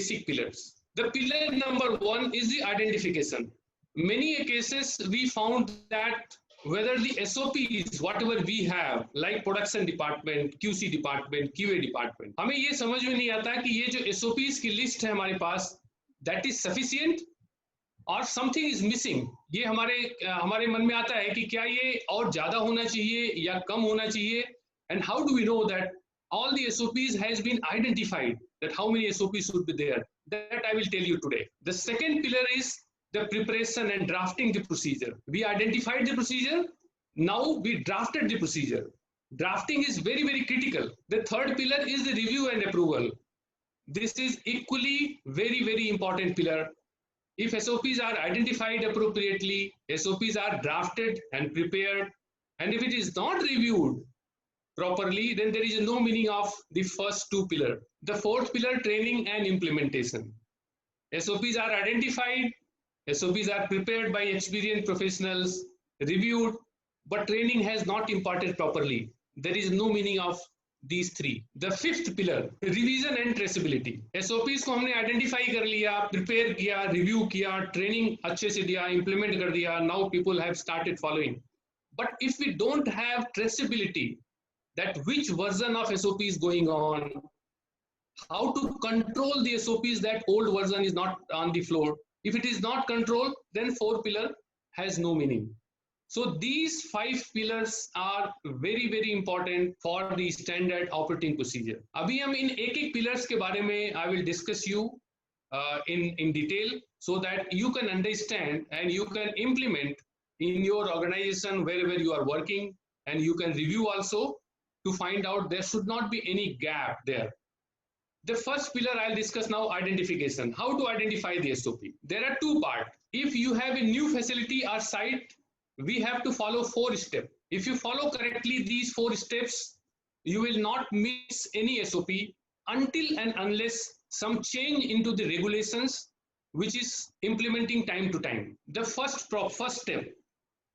basic pillars. The pillar number one is the identification. Many cases we found that whether the SOPs, whatever we have, like production department, QC department, QA department, हमें ये समझ में नहीं आता कि ये जो SOPs की लिस्ट है हमारे पास, that is sufficient और something is missing. ये हमारे मन में आता है कि क्या ये और ज्यादा होना चाहिए या कम होना चाहिए, and how do we know that all the SOPs has been identified, that how many SOPs should be there? That I will tell you today. The second pillar is the preparation and drafting the procedure. We identified the procedure, now we drafted the procedure. Drafting is very, very critical. The third pillar is the review and approval. This is equally very, very important pillar. If SOPs are identified appropriately, SOPs are drafted and prepared, and if it is not reviewed properly, then there is no meaning of the first two pillars. The fourth pillar, training and implementation. SOPs are identified, SOPs are prepared by experienced professionals, reviewed, but training has not imparted properly. There is no meaning of these three. The fifth pillar, revision and traceability. SOPs को हमने identify कर लिया, prepare किया, review किया, training अच्छे से दिया, implement कर दिया, now people have started following. But if we don't have traceability, that which version of SOP is going on, how to control the SOPs that old version is not on the floor. If it is not controlled, then four pillar has no meaning. So these five pillars are very, very important for the standard operating procedure. अभी हम इन एक pillars के बारे में I will discuss you in detail so that you can understand and you can implement in your organization wherever you are working, and you can review also to find out there should not be any gap there. The first pillar I'll discuss now, identification. How to identify the SOP? There are two parts. If you have a new facility or site, we have to follow 4 steps. If you follow correctly these 4 steps, you will not miss any SOP until and unless some change into the regulations which is implementing time to time. The first step,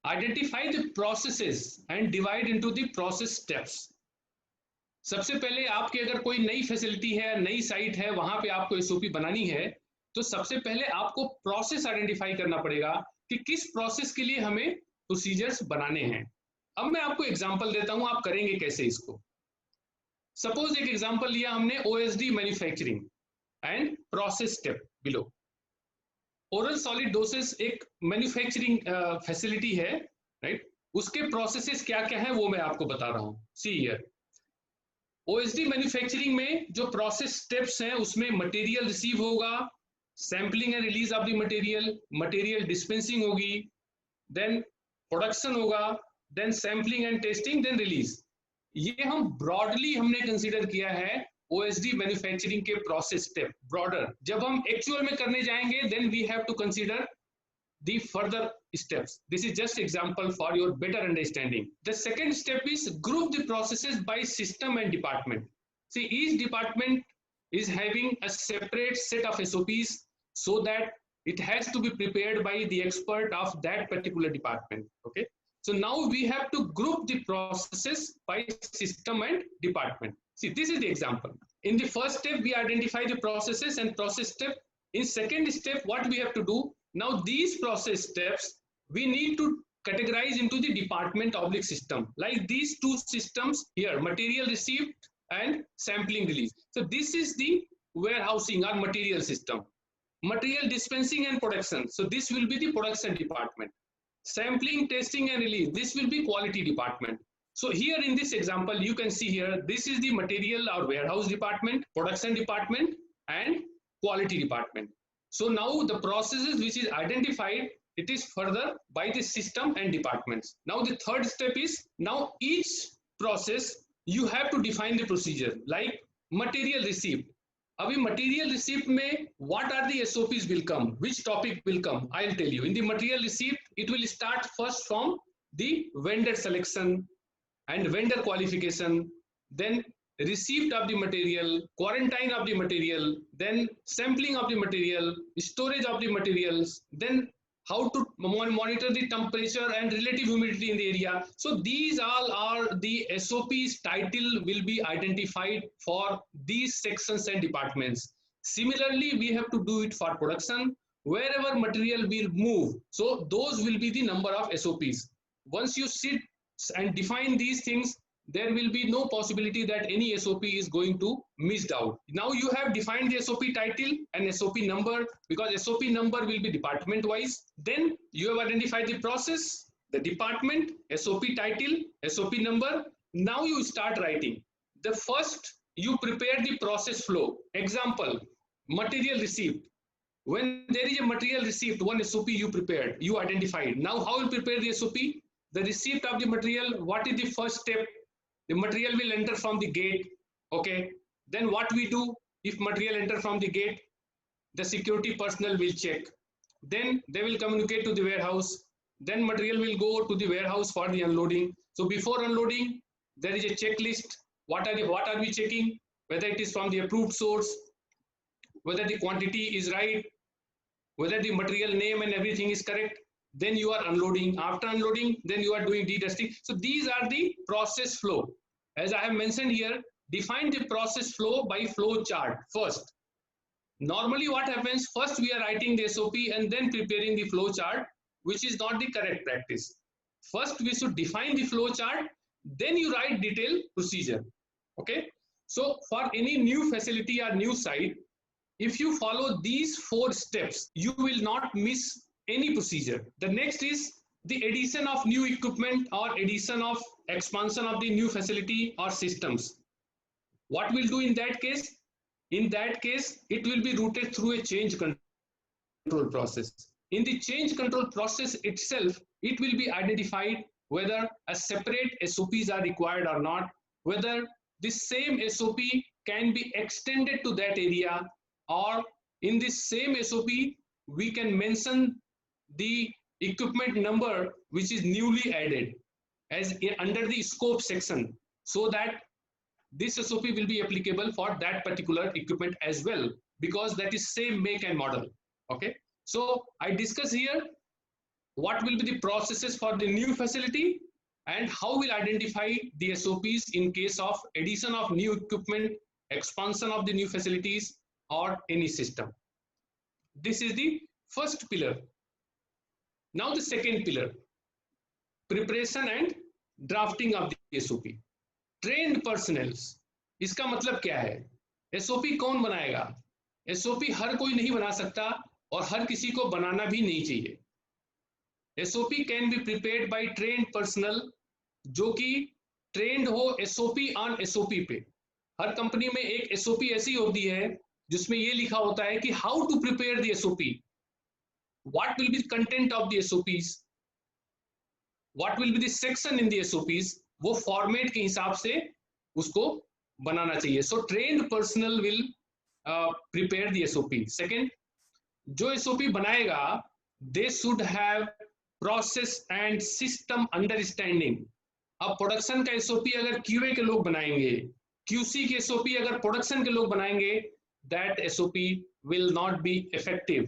identify the processes and divide into the process steps. सबसे पहले आपके अगर कोई नई facility है, नई site है, वहां पे आपको एसओपी बनानी है, तो सबसे पहले आपको प्रोसेस आइडेंटिफाई करना पड़ेगा कि किस प्रोसेस के लिए हमें प्रोसीजर्स बनाने हैं. अब मैं आपको एग्जांपल देता हूं, आप करेंगे कैसे इसको. सपोज एक एग्जांपल लिया हमने OSD manufacturing and process step below. Oral solid doses एक मैन्युफैक्चरिंग फैसिलिटी है, राइट. उसके प्रोसेसेस क्या क्या है वो मैं आपको बता रहा हूं. सी हियर, ओएसडी मैन्युफैक्चरिंग में जो प्रोसेस स्टेप्स हैं उसमें मटेरियल रिसीव होगा, sampling and release of the material dispensing होगी, देन प्रोडक्शन होगा, then sampling and testing, then release. ये हम ब्रॉडली हमने कंसीडर किया है ओएसडी मैन्युफैक्चरिंग के प्रोसेस स्टेप. ब्रॉडर जब हम एक्चुअल में करने जाएंगे then we have to consider the further steps. This is just example for your better understanding. The second step is group the processes by system and department. See, each department is having a separate set of SOPs so that it has to be prepared by the expert of that particular department. Okay, so now we have to group the processes by system and department. See, this is the example. In the first step we identify the processes and process step. In second step what we have to do, now these process steps we need to categorize into the department oblique system, like these two systems here, material received and sampling release. So this is the warehousing or material system. Material dispensing and production, so this will be the production department. Sampling, testing and release, this will be quality department. So here in this example you can see here, this is the material or warehouse department, production department and quality department. So now the processes which is identified, it is further by the system and departments. Now the third step is, now each process you have to define the procedure, like material receipt. Abhi material receipt mein what are the SOPs will come, which topic will come, I'll tell you. In the material receipt it will start first from the vendor selection and vendor qualification, then receipt of the material, quarantine of the material, then sampling of the material, storage of the materials, then how to monitor the temperature and relative humidity in the area. So these all are the SOPs title will be identified for these sections and departments. Similarly, we have to do it for production. Wherever material will move, so those will be the number of SOPs. Once you sit and define these things, there will be no possibility that any SOP is going to missed out. Now you have defined the SOP title and SOP number, because SOP number will be department wise. Then you have identified the process, the department, SOP title, SOP number. Now you start writing. The first, you prepare the process flow. Example, material received. When there is a material received, one SOP you prepared, you identified. Now how you prepare the SOP? The receipt of the material, what is the first step? The material will enter from the gate. Okay. Then what we do, if material enter from the gate, the security personnel will check. Then they will communicate to the warehouse. Then material will go to the warehouse for the unloading. So before unloading, there is a checklist. What are we checking? Whether it is from the approved source, whether the quantity is right, whether the material name and everything is correct. Then you are unloading. After unloading, then you are doing dedusting. So these are the process flow. As I have mentioned here, define the process flow by flow chart first. Normally what happens, first we are writing the SOP and then preparing the flow chart, which is not the correct practice. First we should define the flow chart, then you write detailed procedure. Okay. So for any new facility or new site, if you follow these 4 steps, you will not miss any procedure. The next is the addition of new equipment or addition of expansion of the new facility or systems. What we'll do in that case? In that case, it will be routed through a change control process. In the change control process itself, it will be identified whether a separate SOPs are required or not, whether the same SOP can be extended to that area, or in this same SOP, we can mention the equipment number which is newly added as under the scope section, so that this SOP will be applicable for that particular equipment as well, because that is same make and model. Okay. So I discuss here what will be the processes for the new facility and how we'll identify the SOPs in case of addition of new equipment, expansion of the new facilities, or any system. This is the first pillar. Now the second pillar, preparation and drafting of the SOP. Trained personnels, इसका मतलब क्या है? SOP कौन बनाएगा? SOP हर कोई नहीं बना सकता और हर किसी को बनाना भी नहीं चाहिए. SOP can be prepared by trained personnel, जो कि trained हो SOP on SOP पे. हर कंपनी में एक SOP ऐसी होती है जिसमें ये लिखा होता है कि how to prepare the SOP, what will be the content of the SOPs, what will be the section in the SOPs, वो फॉर्मेट के हिसाब से उसको बनाना चाहिए. So trained personnel will prepare the SOP. Second, जो SOP बनाएगा, they should have process and system understanding. अब production का SOP अगर QA के लोग बनाएंगे, QC के SOP अगर प्रोडक्शन के लोग बनाएंगे, that SOP will not be effective.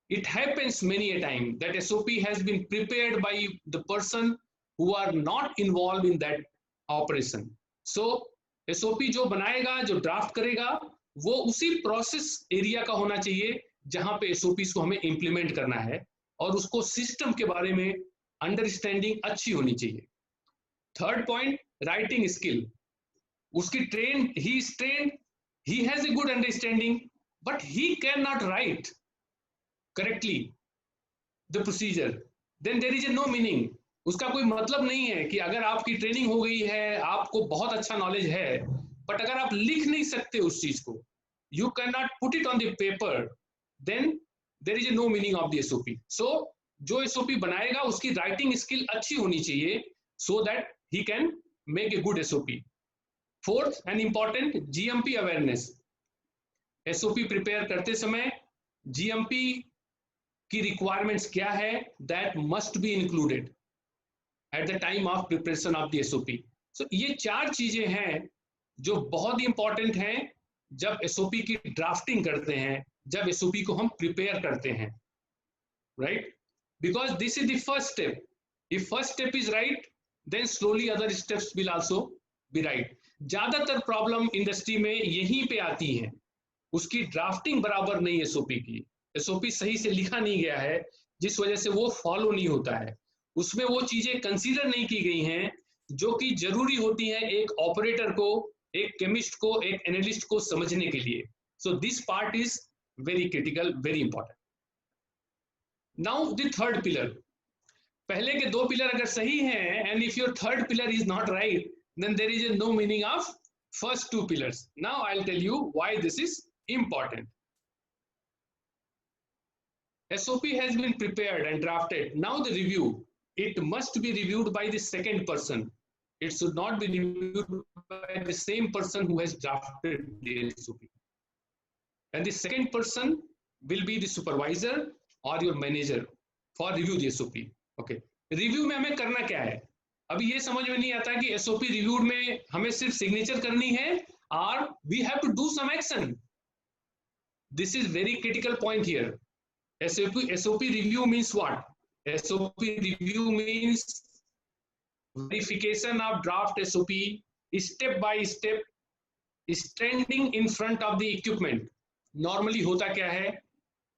It happens many a time that SOP has been prepared by the person who are not involved in that operation. So SOP जो बनाएगा, जो draft करेगा, वो उसी प्रोसेस एरिया का होना चाहिए जहां पे SOPs को हमें इंप्लीमेंट करना है, और उसको सिस्टम के बारे में अंडरस्टैंडिंग अच्छी होनी चाहिए. Third point, writing skill. उसकी train, he is trained, he has a good understanding, but he cannot write correctly the procedure, then there is a no meaning. उसका कोई मतलब नहीं है कि अगर आपकी ट्रेनिंग हो गई है, आपको बहुत अच्छा नॉलेज है, बट अगर आप लिख नहीं सकते उस चीज को, you cannot put it on the paper, then there is a no meaning of the SOP. So जो SOP बनाएगा उसकी राइटिंग स्किल अच्छी होनी चाहिए, so that he can make a good SOP. Fourth and important, GMP awareness. SOP prepare करते समय GMP की requirements क्या है, that must be included at the time of preparation of the SOP. So ये 4 चीजें हैं जो बहुत ही इंपॉर्टेंट हैं जब SOP की ड्राफ्टिंग करते हैं, जब SOP को हम प्रिपेयर करते हैं, right? Because this is the first step. If first step is right, then slowly other steps will also be right. ज्यादातर प्रॉब्लम इंडस्ट्री में यहीं पे आती है. उसकी ड्राफ्टिंग बराबर नहीं एसओपी की, एसओपी सही से लिखा नहीं गया है, जिस वजह से वो फॉलो नहीं होता है, उसमें वो चीजें कंसीडर नहीं की गई हैं जो कि जरूरी होती हैं एक ऑपरेटर को, एक केमिस्ट को, एक एनालिस्ट को समझने के लिए. So this part is very critical, very important. Now the third pillar. पहले के दो पिलर अगर सही हैं and if your third pillar is not right, then there is a no meaning of first two pillars. Now I'll tell you why this is important. SOP has been prepared and drafted. Now the review. It must be reviewed by the second person. It should not be reviewed by the same person who has drafted the SOP. And the second person will be the supervisor or your manager for review the SOP. Okay. Review में हमें करना क्या है? अभी ये समझ में नहीं आता कि एसओपी रिव्यू में हमें सिर्फ सिग्नेचर करनी है और we have to do some action. This is very critical point here. SOP review means what? SOP review means verification of draft SOP step by step, standing in front of the equipment. Normally होता क्या है,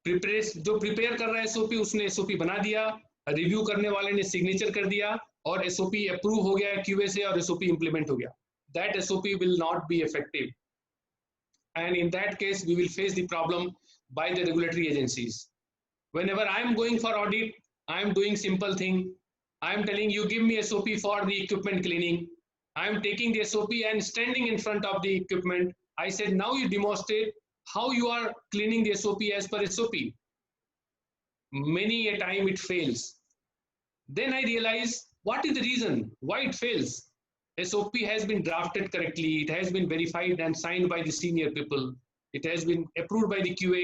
जो prepare कर रहा है SOP उसने SOP बना दिया, रिव्यू करने वाले ने सिग्नेचर कर दिया और एसओपी अप्रूव हो गया क्यूए से और एसओपी इंप्लीमेंट हो गया. That SOP will not be effective and in that case we will face the problem by the regulatory agencies. Whenever I am going for audit, I am doing simple thing. I am telling you give me SOP for the equipment cleaning. I am taking the SOP and standing in front of the equipment. I said now you demonstrate how you are cleaning the SOP as per SOP. Many a time it fails. Then I realize what is the reason why it fails. SOP has been drafted correctly, it has been verified and signed by the senior people, it has been approved by the QA.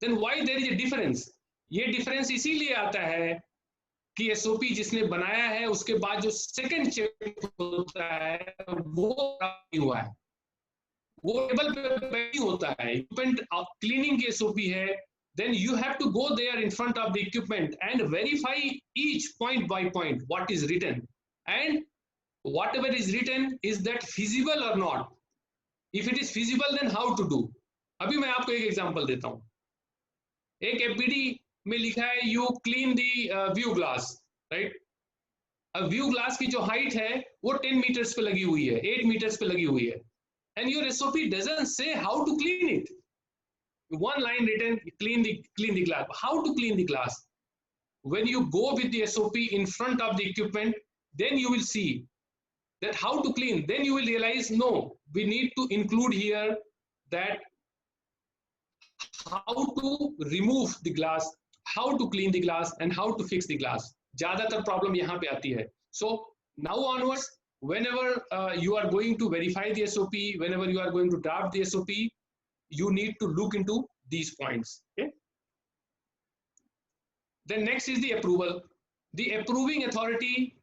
Then why there is a difference? ये difference इसीलिए आता है कि SOP जिसने बनाया है उसके बाद जो second check होता है वो नहीं हुआ है, वो टेबल पे नहीं होता है. इक्विपमेंट क्लीनिंग की एसओपी है, then you have to go there in front of the equipment and verify each point by point what is written, and whatever is written is that feasible or not. If it is feasible then how to do. अभी मैं आपको एक example देता हूं. एक FBD में लिखा है you clean the view glass, right. अब व्यू ग्लास की जो हाइट है वो 10 मीटर्स पे लगी हुई है, 8 मीटर्स पे लगी हुई है. And your SOP doesn't say how to clean it. One line written, clean the glass. How to clean the glass? When you go with the SOP in front of the equipment, then you will see that how to clean. Then you will realize, no, we need to include here that how to remove the glass, how to clean the glass, and how to fix the glass. ज़्यादातर problem यहाँ पे आती है. So now onwards, whenever you are going to verify the SOP, whenever you are going to draft the SOP, you need to look into these points. Okay. Then next is the approval. The approving authority,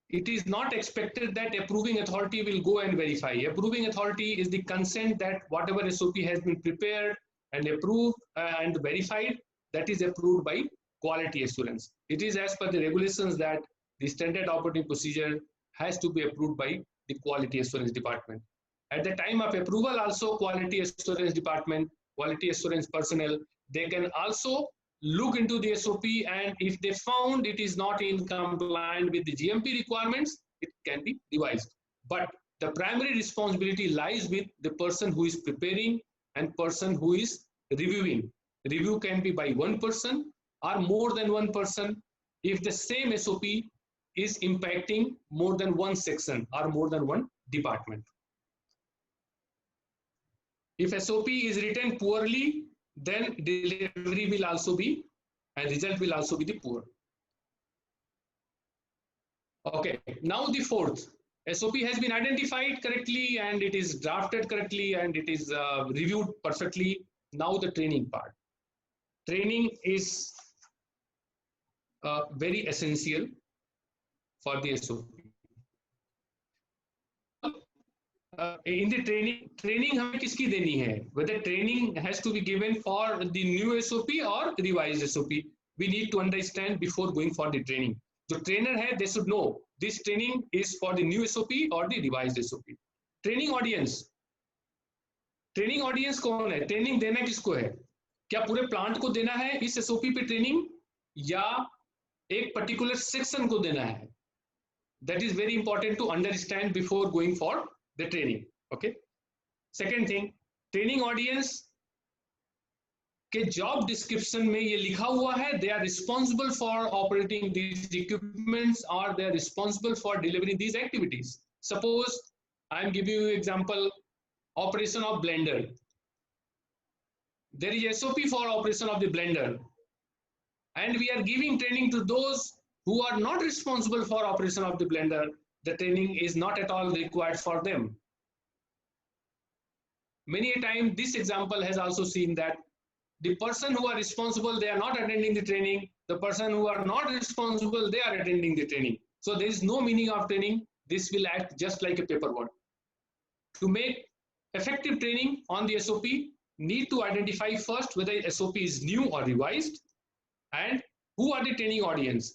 it is not expected that approving authority will go and verify. Approving authority is the consent that whatever SOP has been prepared and approved and verified, that is approved by quality assurance. It is as per the regulations that the standard operating procedure has to be approved by the quality assurance department. At the time of approval also, quality assurance department, quality assurance personnel, they can also look into the SOP, and if they found it is not in compliance with the GMP requirements, it can be revised. But the primary responsibility lies with the person who is preparing and person who is reviewing. Review can be by one person or more than one person if the same SOP is impacting more than one section or more than one department. If SOP is written poorly, then delivery will also be, and result will also be the poor. Okay, now the fourth. SOP has been identified correctly and it is drafted correctly and it is reviewed perfectly. Now the training part. Training is very essential for the SOP. In the training हमें किसकी देनी है? Whether training has to be given for the new SOP or revised SOP, we need to understand before going for the training. जो trainer है, they should know this training is for the new SOP or the revised SOP. Training audience. Training audience कौन है, training देना किसको है, क्या पूरे plant को देना है इस एसओपी पे ट्रेनिंग, या एक पर्टिकुलर सेक्शन को देना है? That is very important to understand before going for the training. Okay. Second thing, training audience के जॉब डिस्क्रिप्शन में ये लिखा हुआ है, they are responsible for operating these equipments और they are responsible for delivering these activities. Suppose I am giving you example, operation of blender. There is SOP for operation of the blender, and we are giving training to those who are not responsible for operation of the blender. The training is not at all required for them. Many a time this example has also seen that the person who are responsible, they are not attending the training. The person who are not responsible, they are attending the training. So there is no meaning of training. This will act just like a paperwork. To make effective training on the SOP, need to identify first whether SOP is new or revised, and who are the training audience.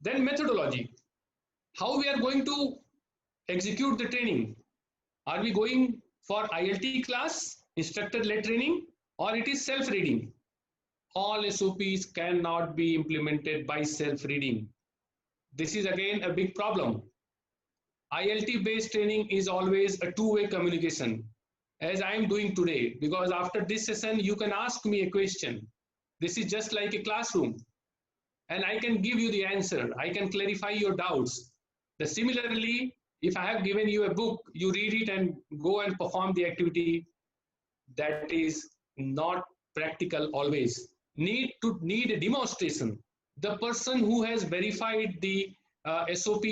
Then methodology, how we are going to execute the training. Are we going for ILT class, instructor-led training, or it is self-reading? All SOPs cannot be implemented by self-reading. This is again a big problem. ILT-based training is always a two-way communication, as I am doing today, because after this session, you can ask me a question. This is just like a classroom, and I can give you the answer. I can clarify your doubts. Similarly, if I have given you a book, you read it and go and perform the activity. That is not practical always. Need a demonstration. The person who has verified the SOP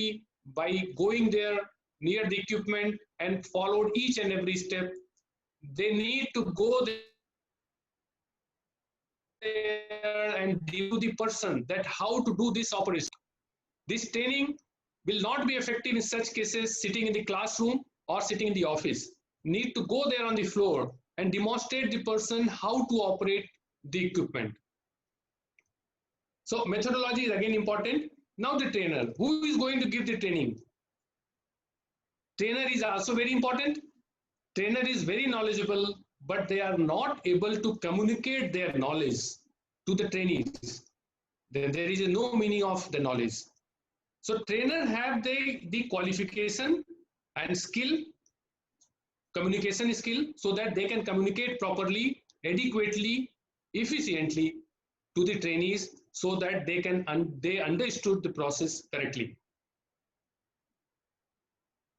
by going there near the equipment and followed each and every step, they need to go there and give the person that how to do this operation. This training will not be effective in such cases sitting in the classroom or sitting in the office. Need to go there on the floor and demonstrate the person how to operate the equipment. So methodology is again important. Now the trainer, who is going to give the training? Trainer is also very important. Trainer is very knowledgeable, but they are not able to communicate their knowledge to the trainees. Then there is no meaning of the knowledge. So trainer have the qualification and skill, communication skill, so that they can communicate properly, adequately, efficiently to the trainees, so that they understood the process correctly.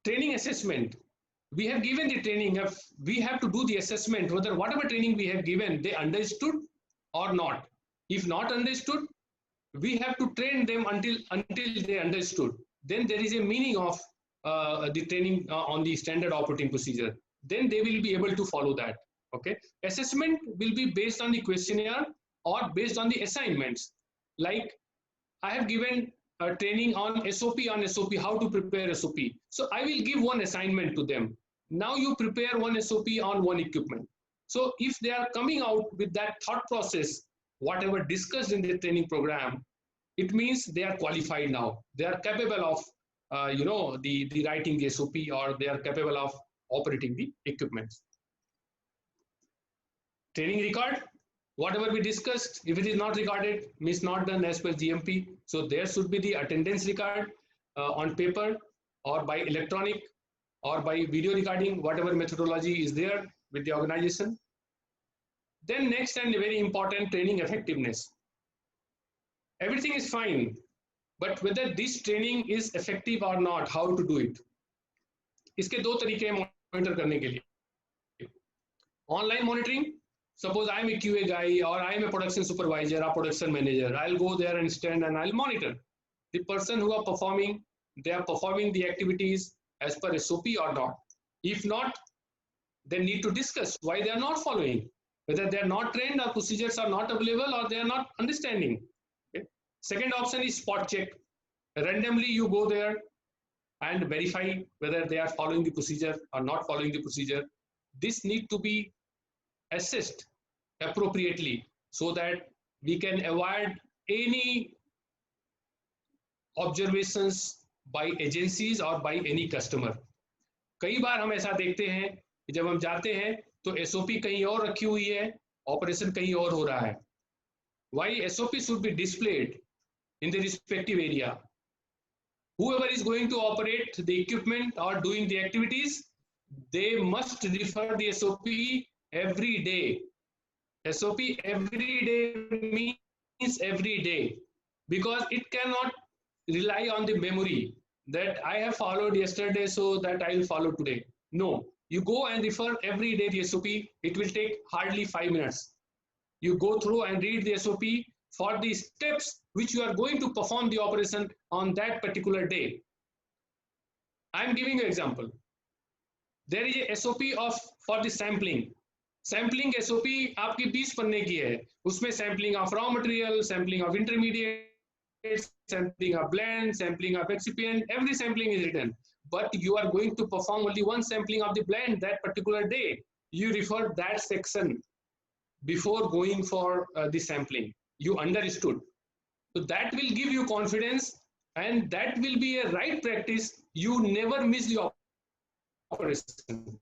Training assessment. We have given the training, we have to do the assessment whether whatever training we have given, they understood or not. If not understood, we have to train them until they understood. Then there is a meaning of the training on the standard operating procedure. Then they will be able to follow that. Okay. Assessment will be based on the questionnaire or based on the assignments. Like I have given training on SOP, how to prepare SOP. So I will give one assignment to them. Now you prepare one SOP on one equipment. So if they are coming out with that thought process, whatever discussed in the training program, it means they are qualified now. They are capable of, the writing the SOP, or they are capable of operating the equipment. Training record, whatever we discussed, if it is not recorded, means not done as per GMP. So there should be the attendance record on paper or by electronic or by video recording, whatever methodology is there with the organization. Then next and very important, training effectiveness. Everything is fine, but whether this training is effective or not, how to do it? इसके दो तरीके हैं monitor करने के लिए. Online monitoring. Suppose I am a QA guy or I am a production supervisor or production manager. I'll go there and stand and I'll monitor the person who are performing. They are performing the activities as per SOP or not. If not, they need to discuss why they are not following, whether they are not trained or procedures are not available or they are not understanding. Okay. Second option is spot check. Randomly you go there and verify whether they are following the procedure or not following the procedure. This need to be assessed appropriately so that we can avoid any observations by agencies or by any customer. कई बार हम ऐसा देखते हैं कि जब हम जाते हैं तो एसओपी कहीं और रखी हुई है, ऑपरेशन कहीं और हो रहा है. Why SOP should be displayed in the respective area? Whoever is going to operate the equipment or doing the activities, they must refer the SOP every day. SOP every day means every day, because it cannot rely on the memory that I have followed yesterday, so that I will follow today. No, you go and refer every day the SOP. It will take hardly 5 minutes. You go through and read the SOP for the steps which you are going to perform the operation on that particular day. I am giving you an example. There is a SOP of for the sampling. Sampling SOP आपकी 20 पन्ने की है. उसमें sampling of raw material, sampling of intermediate, sampling of blend, sampling of excipient, every sampling is written. But you are going to perform only one sampling of the blend that particular day. You refer that section before going for the sampling. You understood. So that will give you confidence, and that will be a right practice. You never miss the operation.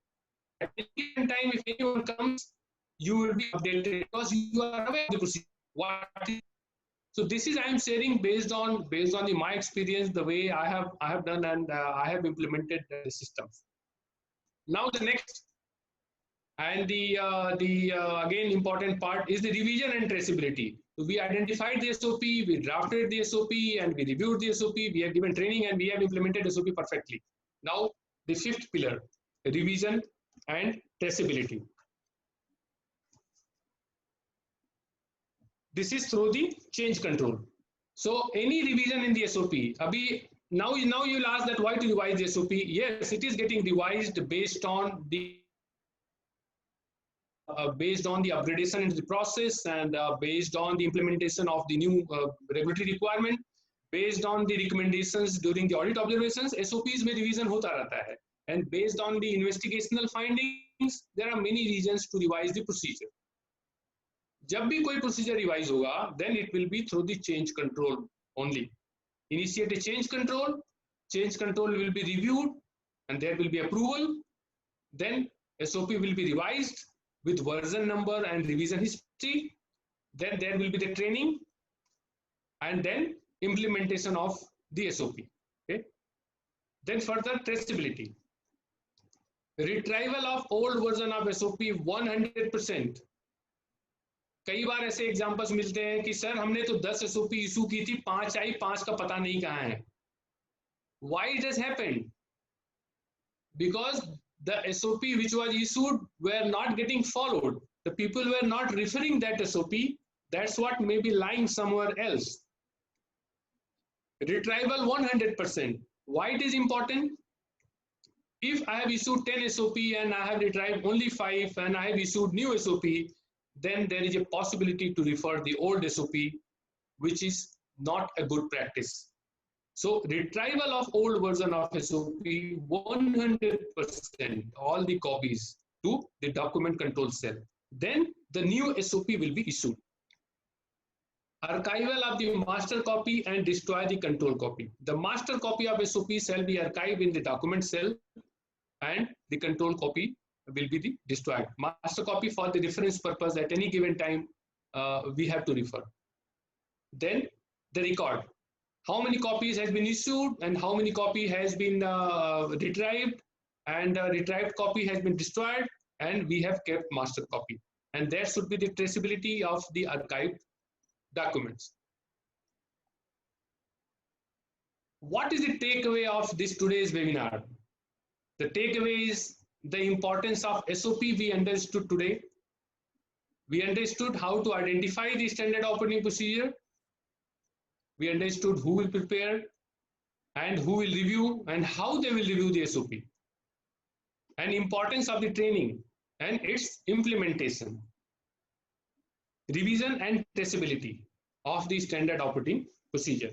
At any given time, if anyone comes, you will be updated because you are aware of the procedure. What is, so this is I am sharing based on my experience, the way I have done, and I have implemented the systems. Now the next and the again important part is the revision and traceability. So we identified the SOP, we drafted the SOP, and we reviewed the SOP. We have given training, and we have implemented SOP perfectly. Now the fifth pillar, revision and traceability. This is through the change control. So any revision in the SOP, now you'll ask that why to revise the SOP. Yes, it is getting revised based on the upgradation into the process, and based on the implementation of the new regulatory requirement, based on the recommendations during the audit observations. SOPs में revision होता रहता है, and based on the investigational findings, there are many reasons to revise the procedure. जब भी कोई procedure revise होगा, then it will be through the change control only. Initiate a change control will be reviewed, and there will be approval. Then SOP will be revised with version number and revision history. Then there will be the training, and then implementation of the SOP. Okay. Then further traceability. Retrieval of old version of SOP 100%. कई बार ऐसे examples मिलते हैं कि sir हमने तो 10 SOP issue की थी, 5 आई, 5 का पता नहीं कहाँ है. Why it has happened? Because the SOP which was issued were not getting followed. The people were not referring that SOP. That's what may be lying somewhere else. Retrieval 100%. Why it is important? If I have issued 10 SOP and I have retrieved only 5, and I have issued new SOP, then there is a possibility to refer the old SOP, which is not a good practice. So retrieval of old version of SOP 100%, all the copies to the document control cell. Then the new SOP will be issued. Archival of the master copy and destroy the control copy. The master copy of SOP shall be archived in the document cell, and the control copy will be destroyed. Master copy for the reference purpose at any given time we have to refer. Then the record. How many copies has been issued and how many copy has been retrieved, and retrieved copy has been destroyed, and we have kept master copy. And there should be the traceability of the archived documents. What is the takeaway of this today's webinar? The takeaway is the importance of SOP we understood today. We understood how to identify the standard operating procedure. We understood who will prepare and who will review and how they will review the SOP. And importance of the training and its implementation. Revision and traceability of the standard operating procedure.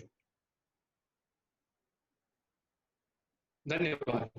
धन्यवाद.